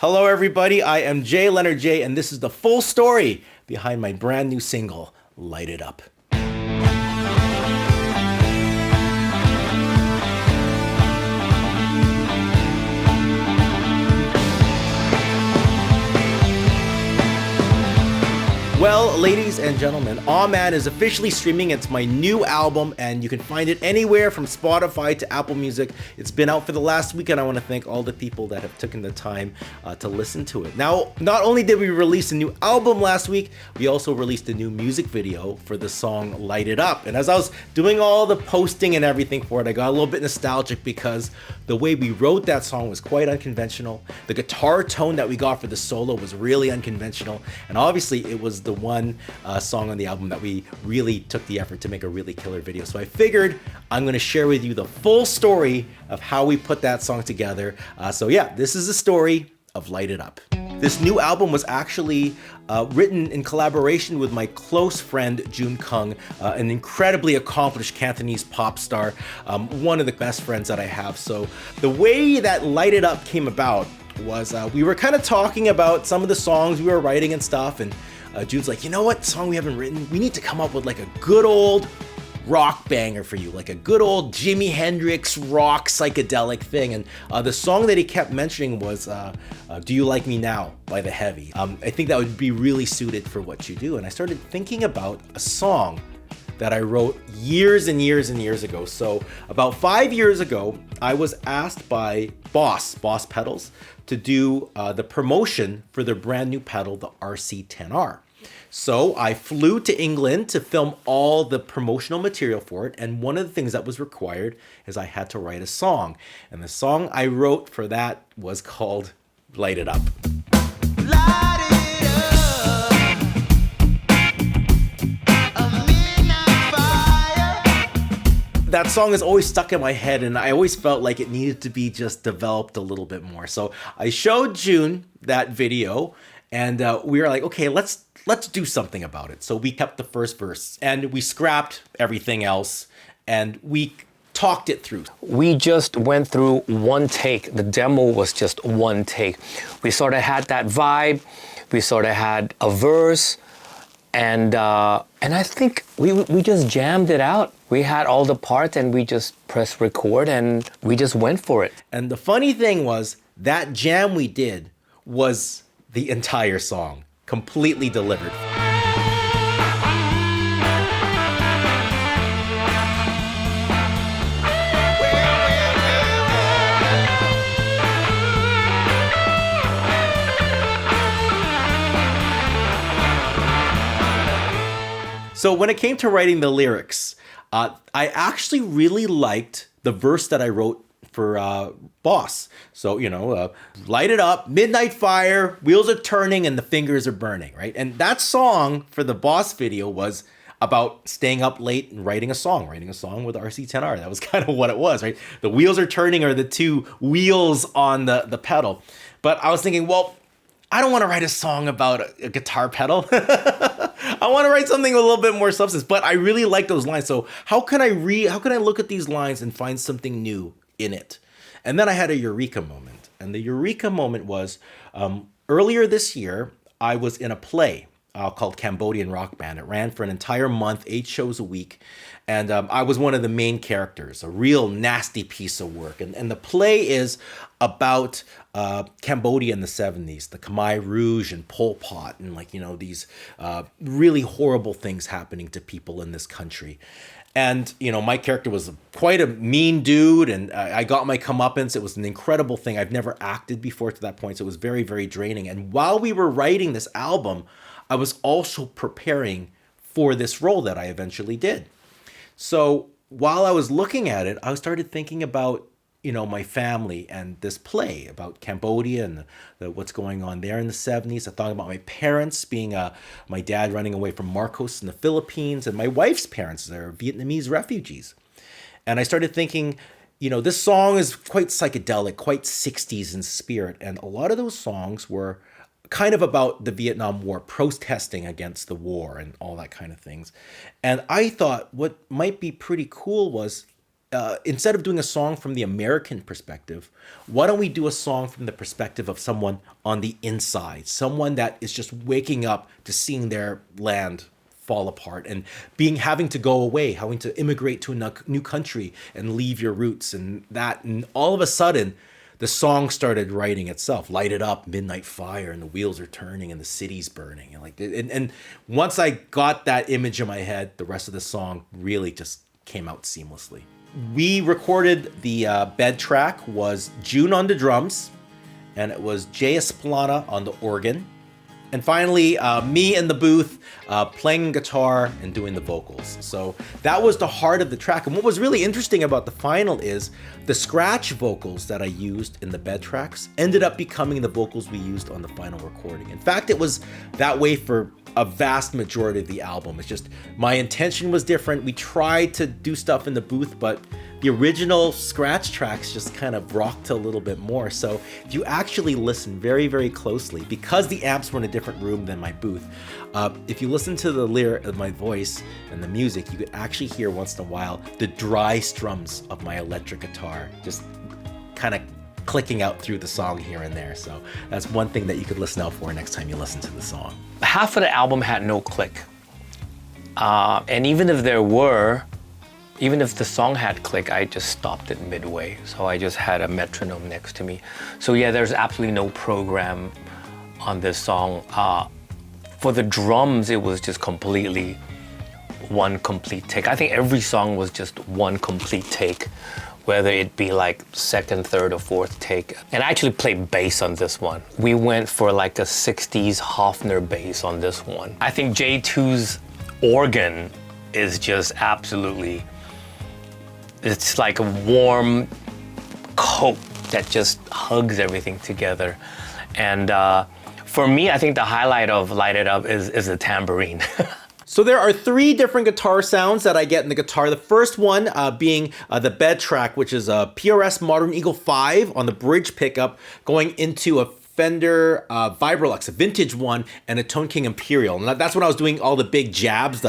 Hello, everybody. I am JayLeonardJ, and this is the full story behind my brand new single, Light It Up. Well, ladies and gentlemen, Aw Man is officially streaming. It's my new album, and you can find it anywhere from Spotify to Apple Music. It's been out for the last week, and I want to thank all the people that have taken the time to listen to it. Now, not only did we release a new album last week, we also released a new music video for the song Light It Up. And as I was doing all the posting and everything for it, I got a little bit nostalgic because the way we wrote that song was quite unconventional. The guitar tone that we got for the solo was really unconventional, and obviously it was the one song on the album that we really took the effort to make a really killer video. So I figured I'm going to share with you the full story of how we put that song together. So yeah, this is the story of Light It Up. This new album was actually written in collaboration with my close friend Jun Kung, an incredibly accomplished Cantonese pop star, one of the best friends that I have. So the way that Light It Up came about was we were kind of talking about some of the songs we were writing and stuff, and Jude's like, you know what song we haven't written? We need to come up with like a good old rock banger for you, like a good old Jimi Hendrix rock psychedelic thing. And the song that he kept mentioning was Do You Like Me Now by The Heavy. I think that would be really suited for what you do. And I started thinking about a song that I wrote years and years and years ago. So about 5 years ago, I was asked by Boss Pedals to do the promotion for their brand new pedal, the RC10R. So I flew to England to film all the promotional material for it, and one of the things that was required is I had to write a song. And the song I wrote for that was called Light It Up. Light it up, a midnight fire. That song is always stuck in my head, and I always felt like it needed to be just developed a little bit more. So I showed June that video, and we were like, okay, let's do something about it. So we kept the first verse and we scrapped everything else and we talked it through. We just went through one take. The demo was just one take. We sort of had that vibe. We sort of had a verse, and I think we just jammed it out. We had all the parts and we just pressed record and we just went for it. And the funny thing was that jam we did was the entire song. Completely delivered. So when it came to writing the lyrics, I actually really liked the verse that I wrote for Boss. So, light it up, midnight fire, wheels are turning and the fingers are burning, right? And that song for the Boss video was about staying up late and writing a song with RC10R. That was kind of what it was, right? The wheels are turning are the two wheels on the pedal. But I was thinking, well, I don't want to write a song about a guitar pedal. I want to write something with a little bit more substance, but I really like those lines. So how can I look at these lines and find something new in it? And then I had a eureka moment. And the eureka moment was earlier this year, I was in a play called Cambodian Rock Band. It ran for an entire month, 8 shows a week. And I was one of the main characters, a real nasty piece of work. And the play is about Cambodia in the 70s, the Khmer Rouge and Pol Pot, and these really horrible things happening to people in this country. And, my character was quite a mean dude, and I got my comeuppance. It was an incredible thing. I've never acted before to that point, so it was very, very draining. And while we were writing this album, I was also preparing for this role that I eventually did. So while I was looking at it, I started thinking about, my family and this play about Cambodia and what's going on there in the 70s. I thought about my parents being my dad running away from Marcos in the Philippines, and my wife's parents, they're Vietnamese refugees. And I started thinking, this song is quite psychedelic, quite 60s in spirit. And a lot of those songs were kind of about the Vietnam War, protesting against the war and all that kind of things. And I thought what might be pretty cool was instead of doing a song from the American perspective, why don't we do a song from the perspective of someone on the inside, someone that is just waking up to seeing their land fall apart and having to go away, having to immigrate to a new country and leave your roots and all of a sudden the song started writing itself. Light it up, midnight fire, and the wheels are turning and the city's burning. And once I got that image in my head, the rest of the song really just came out seamlessly. We recorded the bed track was June on the drums, and it was Jay Esplana on the organ. And finally, me in the booth playing guitar and doing the vocals. So that was the heart of the track. And what was really interesting about the final is the scratch vocals that I used in the bed tracks ended up becoming the vocals we used on the final recording. In fact, it was that way for a vast majority of the album. It's just my intention was different. We tried to do stuff in the booth, but the original scratch tracks just kind of rocked a little bit more. So if you actually listen very, very closely, because the amps were in a different room than my booth, if you listen to the lyric of my voice and the music, you could actually hear once in a while the dry strums of my electric guitar just kind of clicking out through the song here and there. So that's one thing that you could listen out for next time you listen to the song. Half of the album had no click. And even if there were, even if the song had click, I just stopped it midway. So I just had a metronome next to me. So yeah, there's absolutely no program on this song. For the drums, it was just completely one complete take. I think every song was just one complete take, whether it be like second, third, or fourth take. And I actually played bass on this one. We went for like a 60s Hofner bass on this one. I think J2's organ is just absolutely, it's like a warm coat that just hugs everything together. And for me, I think the highlight of Light It Up is the tambourine. So there are three different guitar sounds that I get in the guitar. The first one being the bed track, which is a PRS Modern Eagle 5 on the bridge pickup going into a Fender Vibrolux, a vintage one, and a Tone King Imperial. And that's when I was doing all the big jabs.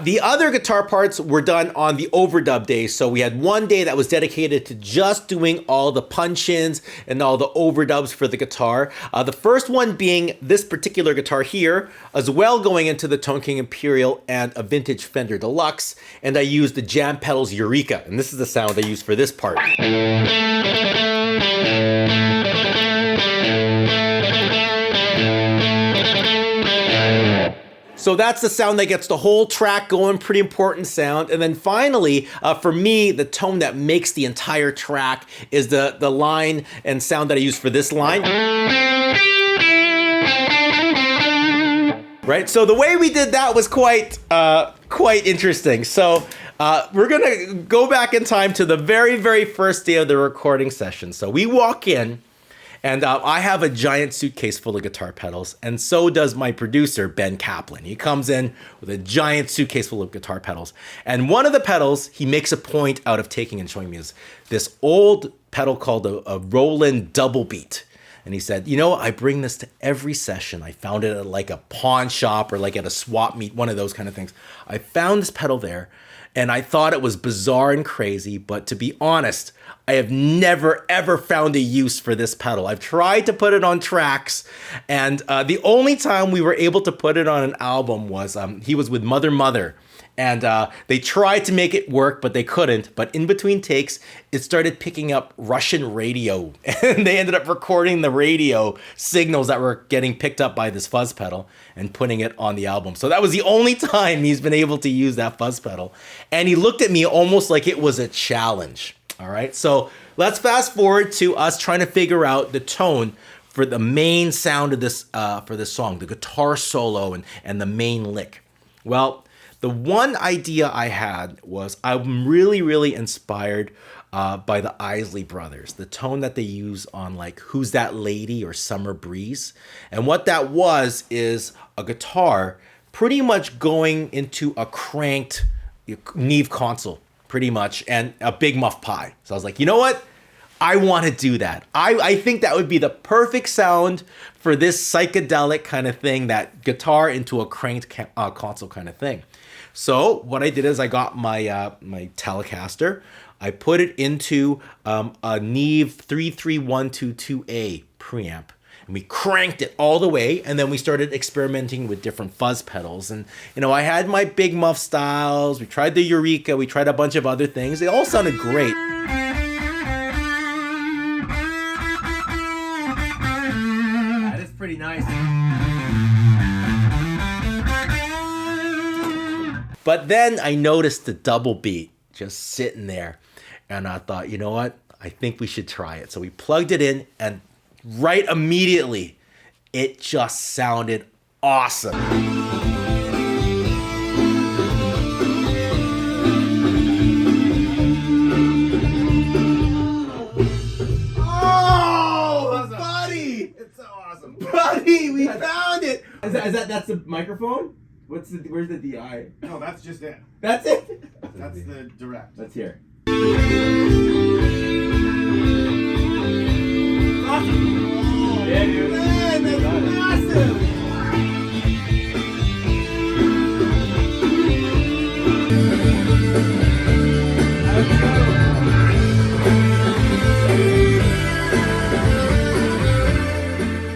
The other guitar parts were done on the overdub days. So we had one day that was dedicated to just doing all the punch-ins and all the overdubs for the guitar. The first one being this particular guitar here, as well going into the Tone King Imperial and a vintage Fender Deluxe. And I used the Jam Pedals Eureka. And this is the sound I used for this part. So that's the sound that gets the whole track going, pretty important sound. And then finally, for me, the tone that makes the entire track is the line and sound that I use for this line. Right, so the way we did that was quite interesting. So we're gonna go back in time to the very, very first day of the recording session. So we walk in, and I have a giant suitcase full of guitar pedals, and so does my producer, Ben Kaplan. He comes in with a giant suitcase full of guitar pedals. And one of the pedals, he makes a point out of taking and showing me is this old pedal called a Roland Double Beat. And he said, you know, I bring this to every session. I found it at like a pawn shop or like at a swap meet, one of those kind of things. I found this pedal there, and I thought it was bizarre and crazy, but to be honest, I have never, ever found a use for this pedal. I've tried to put it on tracks, and the only time we were able to put it on an album was he was with Mother, and they tried to make it work, but they couldn't. But in between takes, it started picking up Russian radio, and they ended up recording the radio signals that were getting picked up by this fuzz pedal and putting it on the album. So that was the only time he's been able to use that fuzz pedal. And he looked at me almost like it was a challenge. All right, so let's fast forward to us trying to figure out the tone for the main sound of this for this song, the guitar solo and the main lick. Well, the one idea I had was I'm really, really inspired by the Isley Brothers, the tone that they use on like Who's That Lady or Summer Breeze. And what that was is a guitar pretty much going into a cranked Neve console, pretty much, and a big muff pie. So I was like, you know what? I want to do that. I think that would be the perfect sound for this psychedelic kind of thing, that guitar into a cranked console kind of thing. So what I did is I got my my Telecaster, I put it into a Neve 33122A preamp, and we cranked it all the way, and then we started experimenting with different fuzz pedals. And you know, I had my big muff styles, we tried the Eureka, we tried a bunch of other things. They all sounded great. That is pretty nice. But then I noticed the double beat just sitting there, and I thought, you know what? I think we should try it. So we plugged it in, and right immediately, it just sounded awesome. Oh, buddy! It's so awesome. Buddy, we found it! That's the microphone? Where's the DI? No, that's just it. That's it? That's the direct. Let's hear. Awesome. Yeah, dude. Man, that's massive.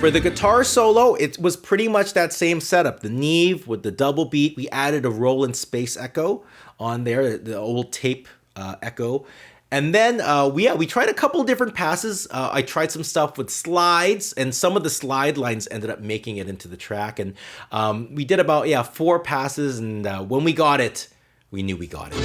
For the guitar solo, it was pretty much that same setup. The Neve with the double beat. We added a Roland Space Echo on there, the old tape echo. And then, we tried a couple different passes. I tried some stuff with slides, and some of the slide lines ended up making it into the track. And we did about, 4 passes, and when we got it, we knew we got it.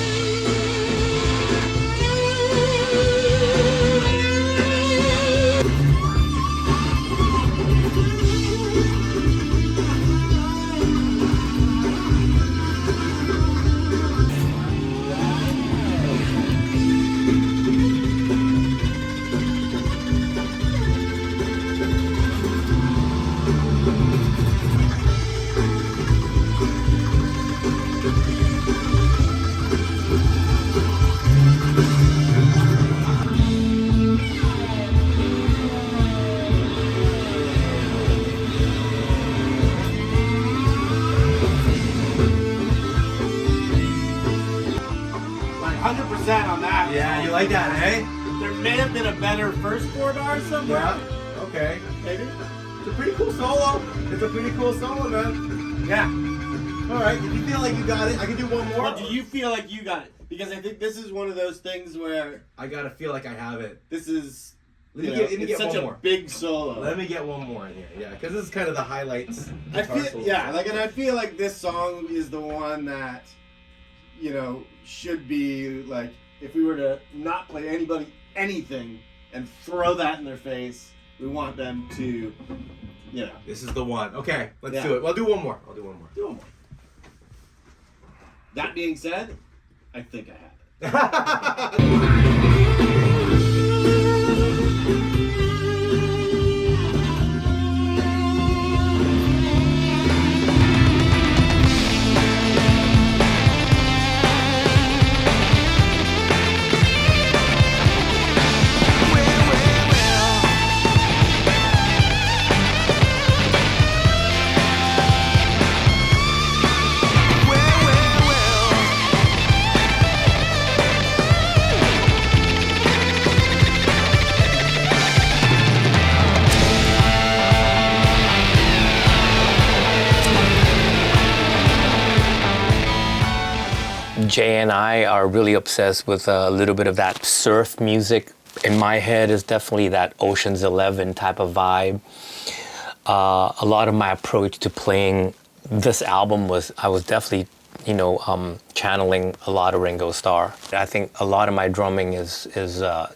On that. Yeah, you like that, eh? There may have been a better first chord R somewhere. Yeah, okay. Maybe. It's a pretty cool solo. It's a pretty cool solo, man. Yeah. All right, if you feel like you got it, I can do one more. But do you feel like you got it? Because I think this is one of those things where I gotta feel like I have it. this is Let me get such one a more. big solo. Let me get one more in here, yeah, because this is kind of the highlights. I guitar feel solos. and I feel like this song is the one that, should be like, if we were to not play anybody anything and throw that in their face, we want them to, This is the one. Okay, let's Yeah. do it. I'll do one more. do one more. That being said, I think I have it. Jay and I are really obsessed with a little bit of that surf music. In my head is definitely that Ocean's 11 type of vibe. A lot of my approach to playing this album was, I was definitely, channeling a lot of Ringo Starr. I think a lot of my drumming is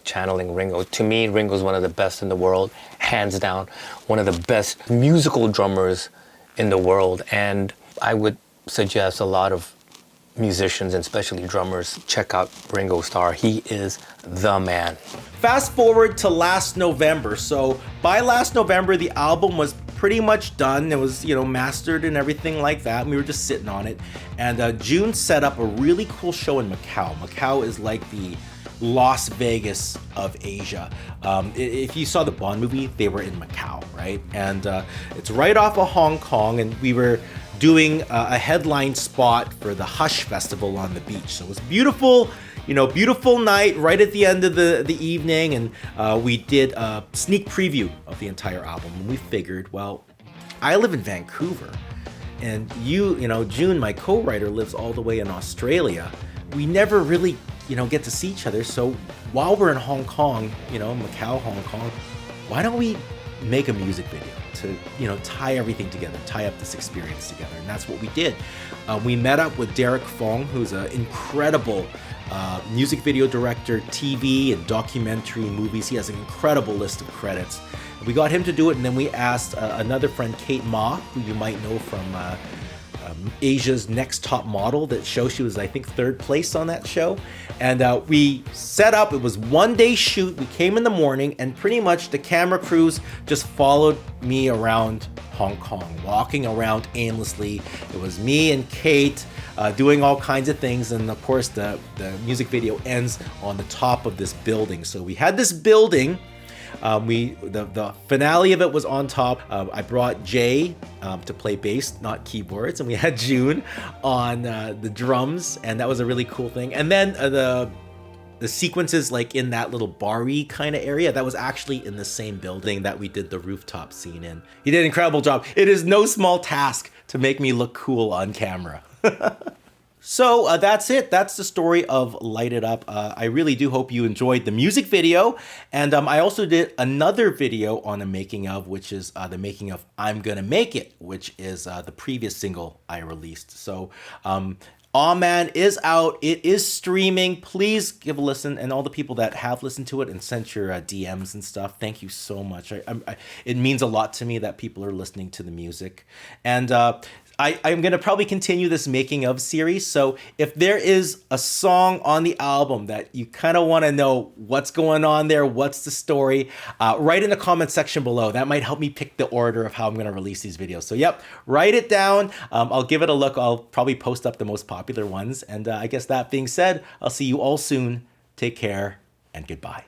channeling Ringo. To me, Ringo's one of the best in the world, hands down, one of the best musical drummers in the world. And I would suggest a lot of musicians, and especially drummers, check out Ringo Starr. He is the man. Fast forward to last November. So by last November, the album was pretty much done. It was, mastered and everything like that. And we were just sitting on it. And June set up a really cool show in Macau. Macau is like the Las Vegas of Asia. If you saw the Bond movie, they were in Macau, right? And it's right off of Hong Kong, and we were doing a headline spot for the Hush Festival on the beach. So it was beautiful, beautiful night right at the end of the evening, and we did a sneak preview of the entire album. And we figured, well, I live in Vancouver, and June, my co-writer, lives all the way in Australia. We never really, get to see each other. So while we're in Hong Kong, Macau, Hong Kong, why don't we make a music video to, tie everything together, tie up this experience together? And that's what we did. We met up with Derek Fong, who's an incredible music video director, TV and documentary movies. He has an incredible list of credits. We got him to do it, and then we asked another friend, Kate Ma, who you might know from Asia's Next Top Model. That show, she was, I think, 3rd place on that show. And we set up, it was 1-day shoot. We came in the morning, and pretty much the camera crews just followed me around Hong Kong, walking around aimlessly. It was me and Kate doing all kinds of things, and of course the music video ends on the top of this building. So we had this building. The finale of it was on top. I brought Jay to play bass, not keyboards, and we had June on the drums, and that was a really cool thing. And then the sequences, like in that little bar-y kind of area, that was actually in the same building that we did the rooftop scene in. He did an incredible job. It is no small task to make me look cool on camera. So that's it. That's the story of Light It Up. I really do hope you enjoyed the music video. And I also did another video on the making of, which is the making of I'm Gonna Make It, which is the previous single I released. So Aw Man is out. It is streaming. Please give a listen. And all the people that have listened to it and sent your DMs and stuff, thank you so much. It means a lot to me that people are listening to the music. And I'm going to probably continue this making of series. So if there is a song on the album that you kind of want to know what's going on there, what's the story, write in the comment section below. That might help me pick the order of how I'm going to release these videos. So yep, write it down. I'll give it a look. I'll probably post up the most popular ones. And I guess that being said, I'll see you all soon. Take care and goodbye.